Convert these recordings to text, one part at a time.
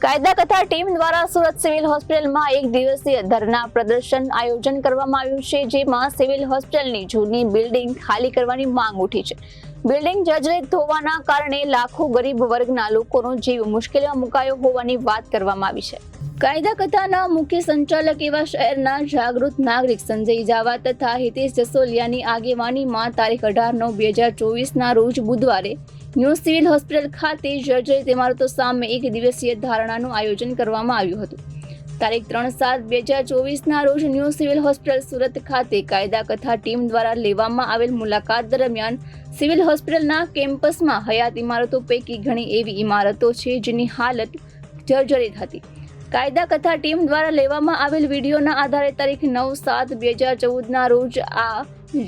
કાયદા કથા ટીમ દ્વારા સુરત સિવિલ હોસ્પિટલમાં એક દિવસીય ધરના પ્રદર્શન આયોજન કરવામાં આવ્યું છે, જેમાં સિવિલ હોસ્પિટલની જૂની બિલ્ડિંગ ખાલી કરવાની માંગ ઉઠી છે. બિલ્ડિંગ જર્જરિત હોવાના કારણે લાખો ગરીબ વર્ગના લોકોનો જીવ મુશ્કેલીમાં મુકાયો હોવાની વાત કરવામાં આવી છે. કાયદા કથાના મુખ્ય સંચાલક એવા શહેરના જાગૃત નાગરિક સંજય જાવા તથા હિતેશ જસોલિયાની આગેવાનીમાં તારીખ 18/9/2024ના રોજ બુધવારે ન્યૂ સિવિલ હોસ્પિટલ ખાતે જર્જરિત ઇમારતો સામે એક દિવસીય ધારણાનું આયોજન કરવામાં આવ્યું હતું. તારીખ 3/7/2024ના રોજ ન્યૂ સિવિલ હોસ્પિટલ સુરત ખાતે કાયદા કથા ટીમ દ્વારા લેવામાં આવેલ મુલાકાત દરમિયાન સિવિલ હોસ્પિટલના કેમ્પસમાં હયાત ઇમારતો પૈકી ઘણી એવી ઇમારતો છે જેની હાલત જર્જરિત હતી. કાયદા કથા ટીમ દ્વારા લેવામાં આવેલ વિડીયોના આધારે તારીખ 9/7/2014ના રોજ આ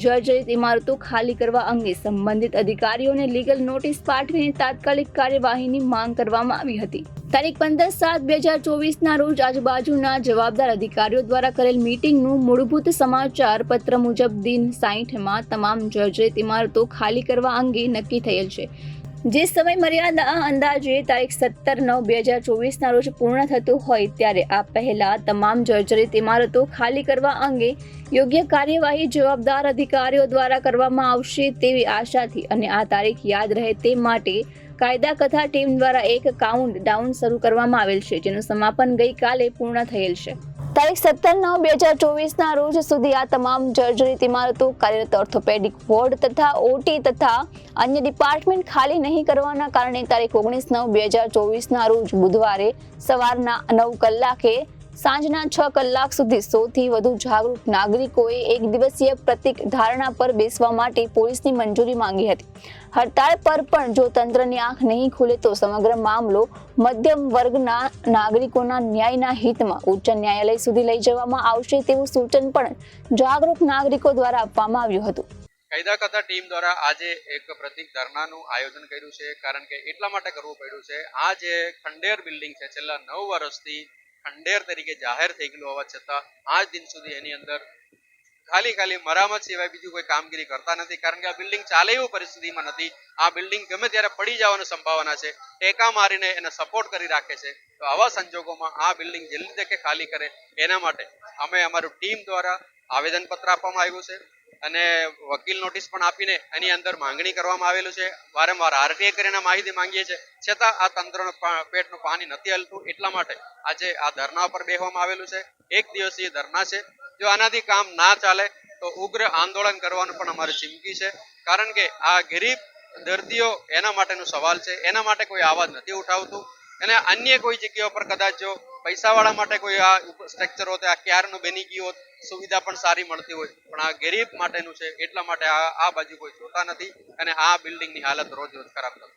જર્જરિત ઇમારતો ખાલી કરવા અંગે સંબંધિત અધિકારીઓને લીગલ નોટિસ પાઠવીને તાત્કાલિક કાર્યવાહીની માંગ કરવામાં આવી હતી. તારીખ 15/7/2024ના રોજ આજુબાજુના જવાબદાર અધિકારીઓ દ્વારા કરેલ મીટિંગનું મૂળભૂત સમાચાર પત્ર મુજબ દિન 60માં તમામ જર્જરિત ઇમારતો ખાલી કરવા અંગે નક્કી થયેલ છે, જે સમય મર્યાદા અંદાજે તારીખ 17/9/2024ના રોજ પૂર્ણ થતું હોય ત્યારે આ પહેલા તમામ જર્જરિત ઇમારતો ખાલી કરવા અંગે યોગ્ય કાર્યવાહી જવાબદાર અધિકારીઓ દ્વારા કરવામાં આવશે તેવી આશાથી અને આ તારીખ યાદ રહે તે માટે કાયદા કથા ટીમ દ્વારા એક કાઉન્ટ ડાઉન શરૂ કરવામાં આવેલ છે, જેનું સમાપન ગઈકાલે પૂર્ણ થયેલ છે. તારીખ 17/9/2024ના રોજ સુધી આ તમામ જર્જરિત ઇમારતો કાર્યરત ઓર્થોપેડિક વોર્ડ તથા ઓટી તથા અન્ય ડિપાર્ટમેન્ટ ખાલી નહીં કરવાના કારણે તારીખ 19/9/2024ના રોજ બુધવારે સવારના 9 કલાકે સાંજના 6 કલાક સુધી 100થી વધુ જાગૃત નાગરિકોએ એક દિવસીય પ્રતિક ધારણા પર બેસવા માટે પોલીસની મંજૂરી માંગી હતી. હડતાળ પર પણ જો તંત્રની આંખ નહીં ખુલે તો સમગ્ર મામલો મધ્યમ વર્ગના નાગરિકોના ન્યાયના હિતમાં ઉચ્ચ ન્યાયાલય સુધી લઈ જવામાં આવશે તેવું સૂચન પણ જાગૃત નાગરિકો દ્વારા આપવામાં આવ્યું હતું. કાયદા કથા ટીમ દ્વારા આજે એક પ્રતિક ધરણાનું આયોજન કર્યું છે, કારણ કે એટલા માટે કરવું પડ્યું છે. આ જે ખંડેર બિલ્ડિંગ છે છેલ્લા 9 વર્ષથી ખંડેર તરીકે જાહેર થઈ ગયેલું હોવા છતાં આજ દિન સુધી એની અંદર ખાલી મરામત સિવાય બીજું કોઈ કામગીરી કરતા નથી, કારણ કે આ બિલ્ડિંગ ચાલે એવી પરિસ્થિતિમાં નથી. આ બિલ્ડિંગ ગમે ત્યારે પડી જવાની સંભાવના છે, ટેકા મારીને એને સપોર્ટ કરી રાખે છે. તો આવા સંજોગોમાં આ બિલ્ડિંગ જલ્દી તકે ખાલી કરે એના માટે અમે અમારું ટીમ દ્વારા આવેદનપત્ર આપવામાં આવ્યું છે અને વકીલ નોટિસ પણ આપીને એની અંદર માંગણી કરવામાં આવેલું છે. વારંવાર આરટીઆઈ કરીને માહિતી માંગીએ છીએ, છતાં આ તંત્રનું પેટનું પાણી નથી હલતું. એટલા માટે આજે આ ધરણા પર બેસવામાં આવેલું છે. એક દિવસીય ધરણા છે. જો આનાથી કામ ના ચાલે તો ઉગ્ર આંદોલન કરવાનું પણ અમારી ચીમકી છે, કારણ કે આ ગરીબ દર્દીઓ એના માટેનો સવાલ છે. એના માટે કોઈ અવાજ નથી ઉઠાવતું અને અન્ય કોઈ જગ્યાઓ પર કદાચ જો પૈસાવાળા માટે કોઈ આ સ્ટ્રક્ચર હોત, આ ક્યારનું બની ગયું હોત, સુવિધા પણ સારી મળતી હોય, પણ આ ગરીબ માટેનું છે. એટલા માટે આ બાજુ કોઈ જોતા નથી અને આ બિલ્ડિંગની હાલત રોજ ખરાબ થતી.